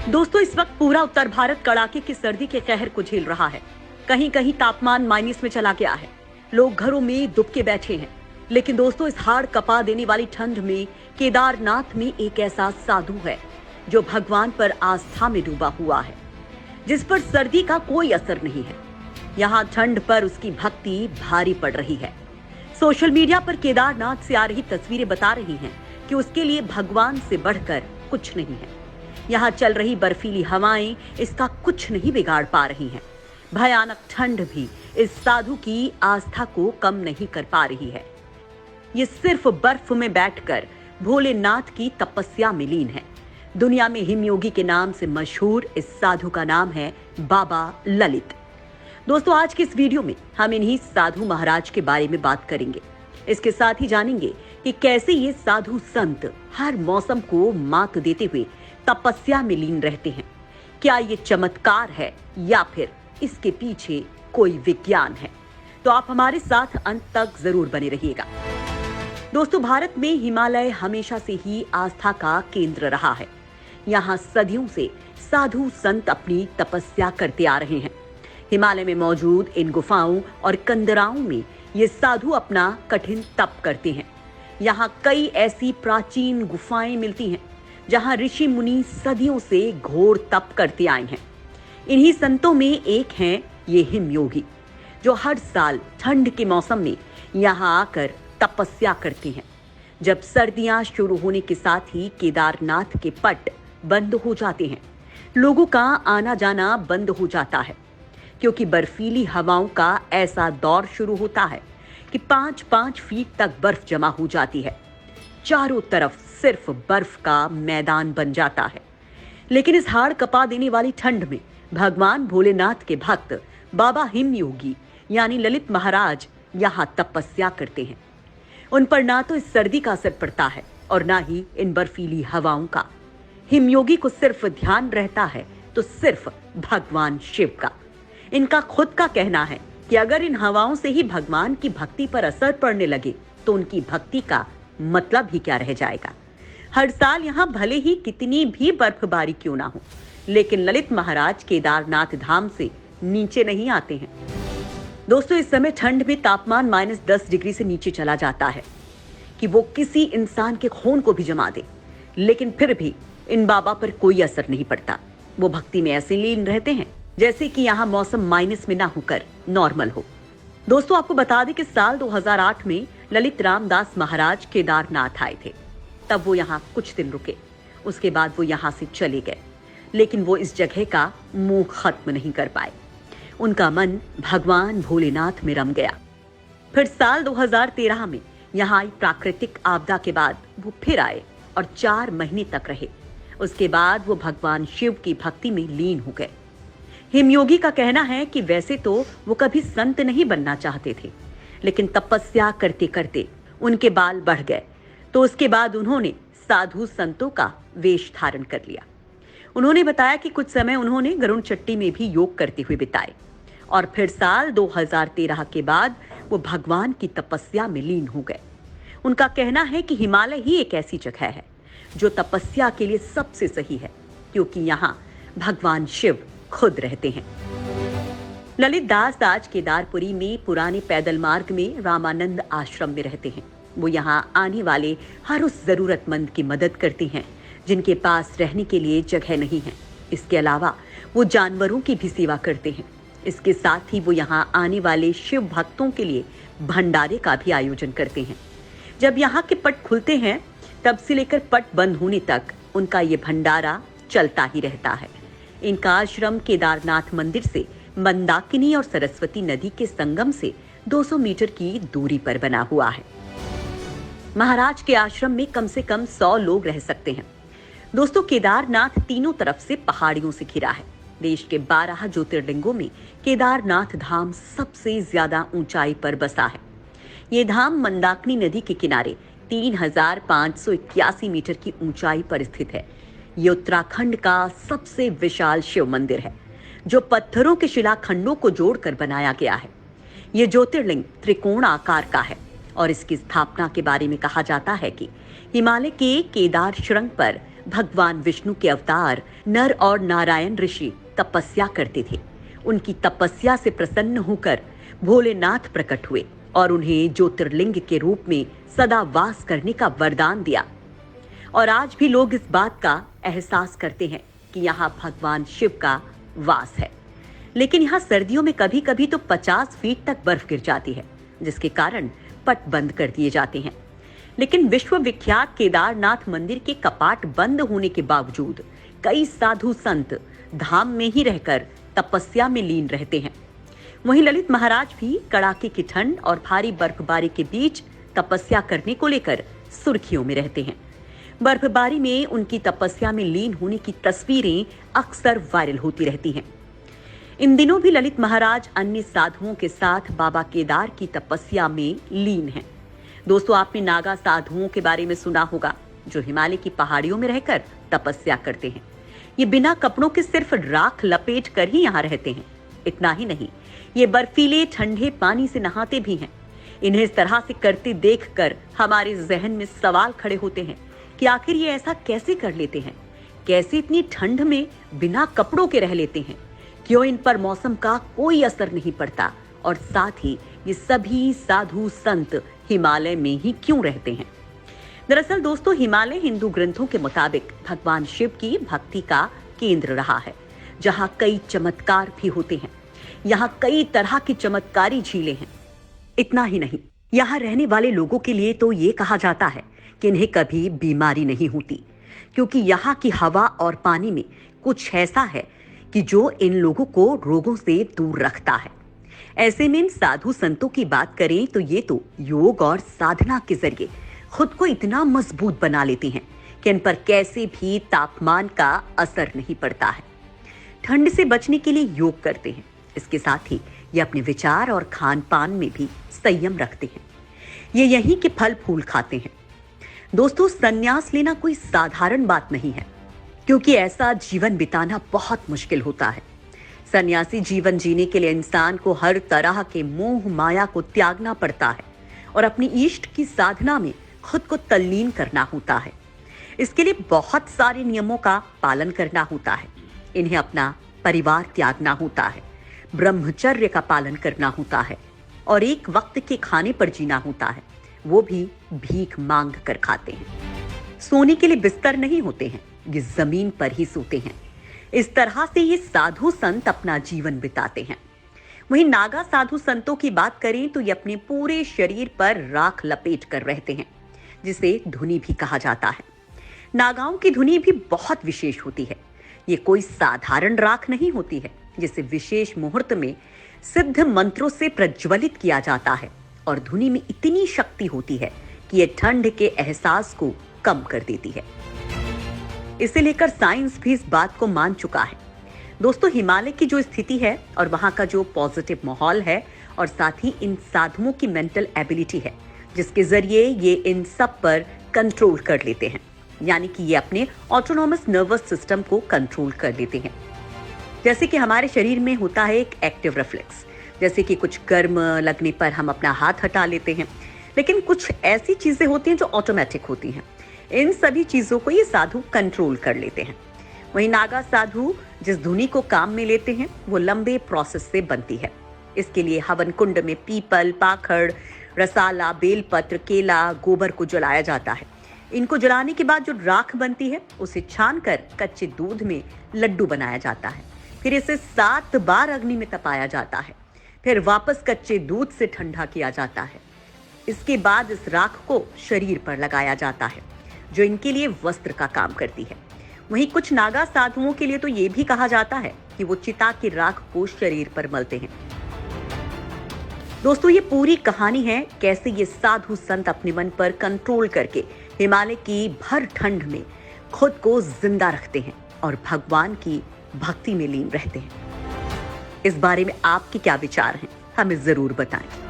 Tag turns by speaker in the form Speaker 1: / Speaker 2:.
Speaker 1: दोस्तों, इस वक्त पूरा उत्तर भारत कड़ाके की सर्दी के कहर को झेल रहा है। कहीं कहीं तापमान माइनस में चला गया है। लोग घरों में दुबके बैठे हैं। लेकिन दोस्तों, इस हाड़ कपा देने वाली ठंड में केदारनाथ में एक ऐसा साधु है जो भगवान पर आस्था में डूबा हुआ है, जिस पर सर्दी का कोई असर नहीं है। यहाँ ठंड पर उसकी भक्ति भारी पड़ रही है। सोशल मीडिया पर केदारनाथ से आ रही तस्वीरें बता रही हैं कि उसके लिए भगवान से बढ़कर कुछ नहीं है। यहाँ चल रही बर्फीली हवाएं इसका कुछ नहीं बिगाड़ पा रही हैं। भयानक ठंड भी इस साधु की आस्था को कम नहीं कर पा रही है। ये सिर्फ बर्फ में बैठकर भोलेनाथ की तपस्या में लीन है। दुनिया में हिमयोगी के नाम से मशहूर इस साधु का नाम है बाबा ललित। दोस्तों, आज की इस वीडियो में हम इन्हीं साधु महाराज के बारे में बात करेंगे। इसके साथ ही जानेंगे कि कैसे ये साधु संत हर मौसम को मात देते हुए तपस्या में लीन रहते हैं। क्या ये चमत्कार है या फिर इसके पीछे कोई विज्ञान है? तो आप हमारे साथ अंत तक जरूर बने रहिएगा। दोस्तों, भारत में हिमालय हमेशा से ही आस्था का केंद्र रहा है। यहाँ सदियों से साधु संत अपनी तपस्या करते आ रहे हैं। हिमालय में मौजूद इन गुफाओं और कंदराओं में ये साधु अपना कठिन तप करते हैं। यहाँ कई ऐसी प्राचीन गुफाएं मिलती हैं जहाँ ऋषि मुनि सदियों से घोर तप करते आए हैं। इन्हीं संतों में एक हैं ये हिमयोगी, जो हर साल ठंड के मौसम में यहाँ आकर तपस्या करते हैं। जब सर्दियां शुरू होने के साथ ही केदारनाथ के पट बंद हो जाते हैं। लोगों का आना जाना बंद हो जाता है, क्योंकि बर्फीली हवाओं का ऐसा दौर शुरू होता है कि 5-5 फीट तक बर्फ जमा हो जाती है। चारों तरफ सिर्फ बर्फ का मैदान बन जाता है। लेकिन इस हाड़ कपा देने वाली ठंड में भगवान भोलेनाथ के भक्त बाबा हिमयोगी यानी ललित महाराज यहाँ तपस्या करते हैं। उन पर ना तो इस सर्दी का असर पड़ता है और ना ही इन बर्फीली हवाओं का। हिमयोगी को सिर्फ ध्यान रहता है तो सिर्फ भगवान शिव का। इनका खुद का कहना है कि अगर इन हवाओं से ही भगवान की भक्ति पर असर पड़ने लगे तो उनकी भक्ति का मतलब ही क्या रह जाएगा। हर साल यहाँ भले ही कितनी भी बर्फबारी क्यों ना हो, लेकिन ललित महाराज केदारनाथ धाम से नीचे नहीं आते हैं। दोस्तों, इस समय ठंड में तापमान -10 डिग्री से नीचे चला जाता है कि वो किसी इंसान के खून को भी जमा दे, लेकिन फिर भी इन बाबा पर कोई असर नहीं पड़ता। वो भक्ति में ऐसे लीन रहते हैं जैसे कि यहाँ मौसम माइनस में ना होकर नॉर्मल हो। दोस्तों, आपको बता दें कि साल 2008 में ललित रामदास महाराज केदारनाथ आए थे। तब वो यहाँ कुछ दिन रुके, उसके बाद वो यहाँ से चले गए। लेकिन वो इस जगह का मोह खत्म नहीं कर पाए। उनका मन भगवान भोलेनाथ में रम गया। फिर साल 2013 में यहाँ आई प्राकृतिक आपदा के बाद वो फिर आए और 4 महीने तक रहे। उसके बाद वो भगवान शिव की भक्ति में लीन हो गए। हिमयोगी का कहना है कि वैसे तो वो कभी संत नहीं बनना चाहते थे, लेकिन तपस्या करते करते उनके बाल बढ़ गए, तो उसके बाद उन्होंने साधु संतों का वेश धारण कर लिया। उन्होंने बताया कि कुछ समय उन्होंने गरुड़ चट्टी में भी योग करते हुए बिताए और फिर साल 2013 के बाद वो भगवान की तपस्या में लीन हो गए। उनका कहना है कि हिमालय ही एक ऐसी जगह है जो तपस्या के लिए सबसे सही है, क्योंकि यहाँ भगवान शिव खुद रहते हैं। ललित दास आज केदारपुरी में पुराने पैदल मार्ग में रामानंद आश्रम में रहते हैं। वो यहाँ आने वाले हर उस जरूरतमंद की मदद करते हैं जिनके पास रहने के लिए जगह नहीं है। इसके अलावा वो जानवरों की भी सेवा करते हैं। इसके साथ ही वो यहाँ आने वाले शिव भक्तों के लिए भंडारे का भी आयोजन करते हैं। जब यहाँ के पट खुलते हैं तब से लेकर पट बंद होने तक उनका ये भंडारा चलता ही रहता है। इनका आश्रम केदारनाथ मंदिर से मंदाकिनी और सरस्वती नदी के संगम से 200 मीटर की दूरी पर बना हुआ है। महाराज के आश्रम में कम से कम 100 लोग रह सकते हैं। दोस्तों, केदारनाथ तीनों तरफ से पहाड़ियों से घिरा है। देश के 12 ज्योतिर्लिंगों में केदारनाथ धाम सबसे ज्यादा ऊंचाई पर बसा है। ये धाम मंदाकिनी नदी के किनारे 3581 मीटर की ऊंचाई पर स्थित है। ये उत्तराखंड का सबसे विशाल शिव मंदिर है, जो पत्थरों के शिलाखंडों को जोड़कर बनाया गया है। ये ज्योतिर्लिंग त्रिकोण आकार का है और इसकी स्थापना के बारे में कहा जाता है कि हिमालय के केदार शृंग पर भगवान विष्णु के अवतार नर और नारायण ऋषि तपस्या करते थे। उनकी तपस्या से प्रसन्न होकर भोलेनाथ प्रकट हुए और उन्हें ज्योतिर्लिंग के रूप में सदा वास करने का वरदान दिया। और आज भी लोग इस बात का एहसास करते हैं कि यहाँ भगवान शिव का वास है। लेकिन यहाँ सर्दियों में कभी कभी तो 50 फीट तक बर्फ गिर जाती है, जिसके कारण पट बंद कर दिए जाते हैं। लेकिन विश्व विख्यात केदारनाथ मंदिर के कपाट बंद होने के बावजूद कई साधु संत धाम में ही रहकर तपस्या में लीन रहते हैं। वहीं ललित महाराज भी कड़ाके की ठंड और भारी बर्फबारी के बीच तपस्या करने को लेकर सुर्खियों में रहते हैं। बर्फबारी में उनकी तपस्या में लीन होने की तस्वीरें अक्सर वायरल होती रहती हैं। इन दिनों भी ललित महाराज अन्य साधुओं के साथ बाबा केदार की तपस्या में लीन हैं। दोस्तों, आपने नागा साधुओं के बारे में सुना होगा, जो हिमालय की पहाड़ियों में रहकर तपस्या करते हैं। ये बिना कपड़ों के सिर्फ राख लपेट कर ही यहाँ रहते हैं। इतना ही नहीं, ये बर्फीले ठंडे पानी से नहाते भी हैं। इन्हें इस तरह से करते देखकर हमारे जहन में सवाल खड़े होते हैं कि आखिर ये ऐसा कैसे कर लेते हैं? कैसे इतनी ठंड में बिना कपड़ों के रह लेते हैं? क्यों इन पर मौसम का कोई असर नहीं पड़ता? और साथ ही ये सभी साधु संत हिमालय में ही क्यों रहते हैं? दरअसल दोस्तों, हिमालय हिंदू ग्रंथों के मुताबिक भगवान शिव की भक्ति का केंद्र रहा है, जहाँ कई चमत्कार भी होते हैं। यहाँ कई तरह की चमत्कारी झीलें हैं। इतना ही नहीं, यहाँ रहने वाले लोगों के लिए तो ये कहा जाता है कि इन्हें कभी बीमारी नहीं होती, क्योंकि यहाँ की हवा और पानी में कुछ ऐसा है कि जो इन लोगों को रोगों से दूर रखता है। ऐसे में इन साधु संतों की बात करें तो ये तो योग और साधना के जरिए खुद को इतना मजबूत बना लेते हैं कि इन पर कैसे भी तापमान का असर नहीं पड़ता है। ठंड से बचने के लिए योग करते हैं। इसके साथ ही ये अपने विचार और खान पान में भी संयम रखते हैं। ये यहीं के फल फूल खाते हैं। दोस्तों, संन्यास लेना कोई साधारण बात नहीं है, क्योंकि ऐसा जीवन बिताना बहुत मुश्किल होता है। सन्यासी जीवन जीने के लिए इंसान को हर तरह के मोह माया को त्यागना पड़ता है और अपनी इष्ट की साधना में खुद को तल्लीन करना होता है। इसके लिए बहुत सारे नियमों का पालन करना होता है। इन्हें अपना परिवार त्यागना होता है, ब्रह्मचर्य का पालन करना होता है और एक वक्त के खाने पर जीना होता है, वो भी भीख मांग कर खाते हैं। सोने के लिए बिस्तर नहीं होते हैं, ये जमीन पर ही सोते हैं। इस तरह से ये साधु संत अपना जीवन बिताते हैं। वहीं नागा साधु संतों की बात करें तो ये अपने पूरे शरीर पर राख लपेट कर रहते हैं, जिसे धुनी भी कहा जाता है। नागाओं की धुनी भी बहुत विशेष होती है। ये कोई साधारण राख नहीं होती है, जिसे विशेष मुहूर्त में सिद्ध मंत्रों से प्रज्वलित किया जाता है और धुनी में इतनी शक्ति होती है कि ये ठंड के एहसास को कम कर देती है। इसे लेकर साइंस भी इस बात को मान चुका है। दोस्तों, हिमालय की जो स्थिति है और वहां का जो पॉजिटिव माहौल है और साथ ही इन साधुओं की मेंटल एबिलिटी है, जिसके जरिए ये इन सब पर कंट्रोल कर लेते हैं। यानी कि ये अपने ऑटोनॉमस नर्वस सिस्टम को कंट्रोल कर लेते हैं। जैसे कि हमारे शरीर में होता है एक एक्टिव रिफ्लेक्स, जैसे कि कुछ गर्म लगने पर हम अपना हाथ हटा लेते हैं, लेकिन कुछ ऐसी चीजें होती हैं जो ऑटोमेटिक होती हैं। इन सभी चीजों को ये साधु कंट्रोल कर लेते हैं। वहीं नागा साधु जिस धुनी को काम में लेते हैं वो लंबे प्रोसेस से बनती है। इसके लिए हवन कुंड में पीपल, पाखड़, रसाला, बेलपत्र, केला, गोबर को जलाया जाता है। इनको जलाने के बाद जो राख बनती है उसे छानकर कच्चे दूध में लड्डू बनाया जाता है। फिर इसे 7 बार अग्नि में तपाया जाता है। फिर वापस कच्चे दूध से ठंडा किया जाता है। इसके बाद इस राख को शरीर पर लगाया जाता है, जो इनके लिए वस्त्र का काम करती है। वहीं कुछ नागा साधुओं के लिए तो ये भी कहा जाता है कि वो चिता की राख को शरीर पर मलते हैं। दोस्तों, ये पूरी कहानी है कैसे ये साधु संत अपने मन पर कंट्रोल करके हिमालय की भर ठंड में खुद को जिंदा रखते हैं और भगवान की भक्ति में लीन रहते हैं। इस बारे में आपके क्या विचार हैं? हमें जरूर बताएं।